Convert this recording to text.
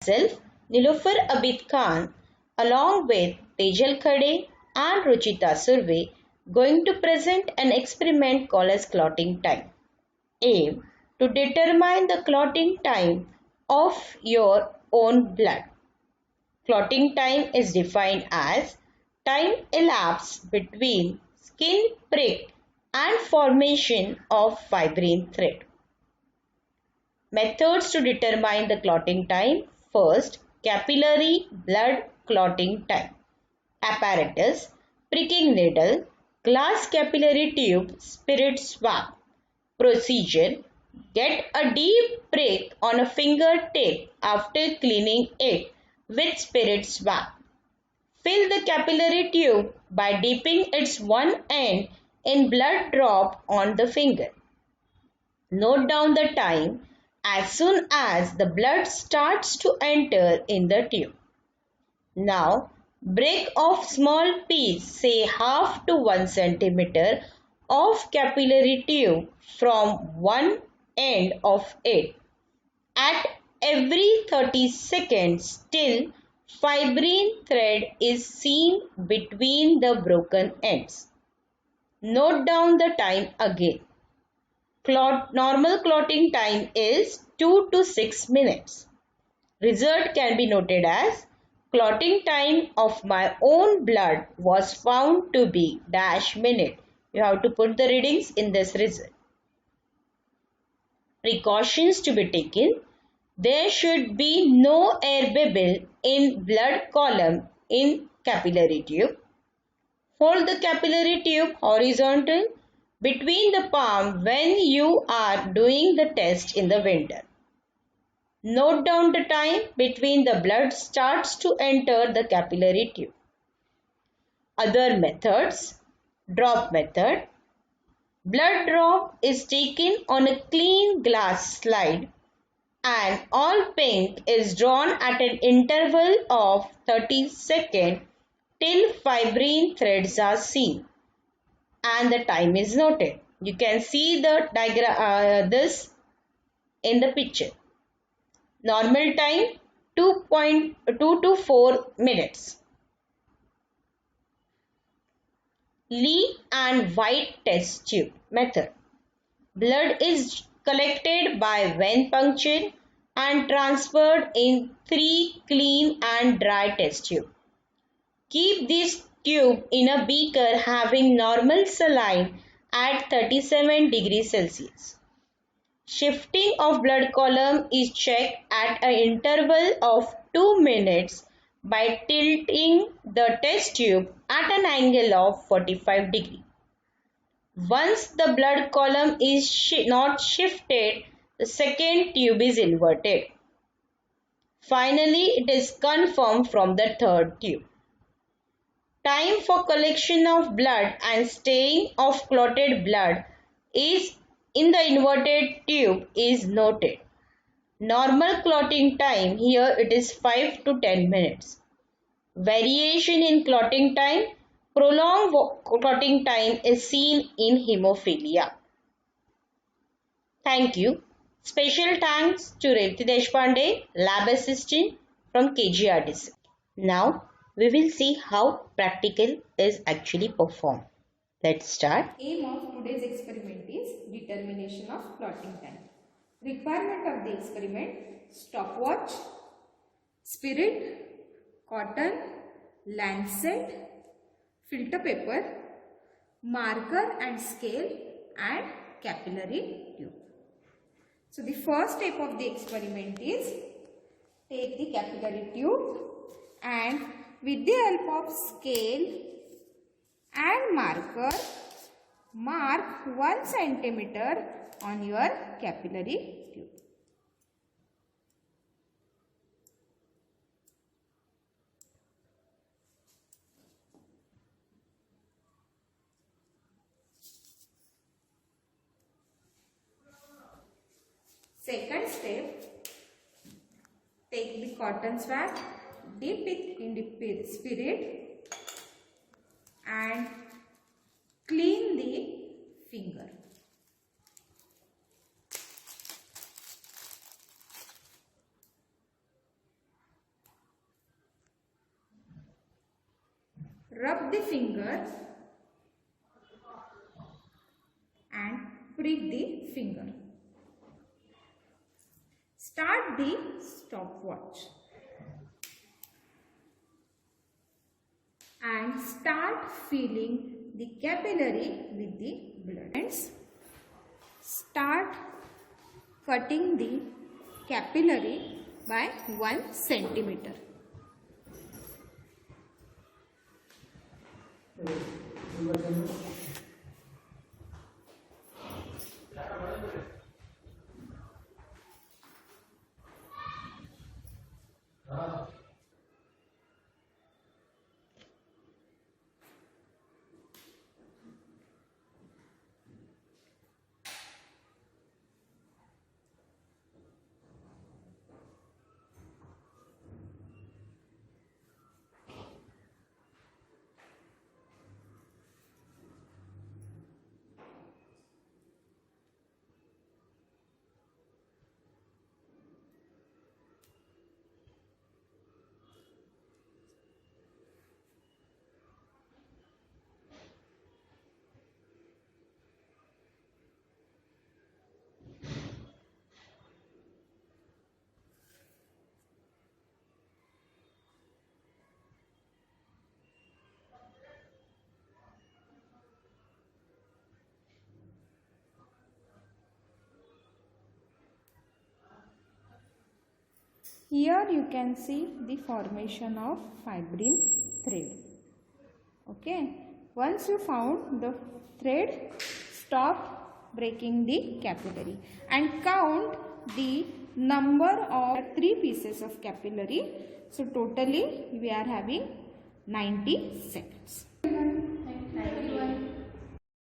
Myself, Nilofer Abid Khan, along with Tejal Khade and Ruchita Surve, going to present an experiment called as clotting time. Aim to determine the clotting time of your own blood. Clotting time is defined as time elapsed between skin prick and formation of fibrin thread. Methods to determine the clotting time. First, capillary blood clotting time. Apparatus, pricking needle, glass capillary tube, spirit swab. Procedure, get a deep prick on a fingertip after cleaning it with spirit swab. Fill the capillary tube by dipping its one end in blood drop on the finger. Note down the time as soon as the blood starts to enter in the tube. Now, break off small piece, say half to 1 centimeter of capillary tube from one end of it at every 30 seconds till fibrin thread is seen between the broken ends. Note down the time again. Normal clotting time is 2 to 6 minutes. Result can be noted as clotting time of my own blood was found to be dash minute. You have to put the readings in this result. Precautions to be taken. There should be no air bubble in blood column in capillary tube. Hold the capillary tube horizontal between the palm when you are doing the test in the window. Note down the time between the blood starts to enter the capillary tube. Other methods. Drop method. Blood drop is taken on a clean glass slide and all pink is drawn at an interval of 30 seconds till fibrin threads are seen and the time is noted. You can see the diagram this in the picture. Normal time 2.2 to 4 minutes. Lee and White test tube method. Blood is collected by vein puncture and transferred in 3 clean and dry test tube. Keep this tube in a beaker having normal saline at 37 degrees Celsius. Shifting of blood column is checked at an interval of 2 minutes by tilting the test tube at an angle of 45 degrees. Once the blood column is not shifted, the second tube is inverted. Finally, it is confirmed from the third tube. Time for collection of blood and staying of clotted blood is in the inverted tube is noted. Normal clotting time here it is 5 to 10 minutes. Variation in clotting time, prolonged clotting time is seen in hemophilia. Thank you. Special thanks to Revati Deshpande, lab assistant from KGRDC. Now we will see how practical is actually performed. Let's start. Aim of today's experiment is determination of clotting time. Requirement of the experiment: stopwatch, spirit, cotton, lancet, filter paper, marker and scale, and capillary tube. So the first step of the experiment is take the capillary tube and with the help of scale and marker, mark 1 centimeter on your capillary tube. Second step, take the cotton swab, dip it in the spirit and clean the finger. rub the finger and prick the finger. Start the stopwatch and start filling the capillary with the blood. Friends, start cutting the capillary by 1 centimeter. Here you can see the formation of fibrin thread. Okay. Once you found the thread, stop breaking the capillary and count the number of 3 pieces of capillary. So totally we are having 90 seconds.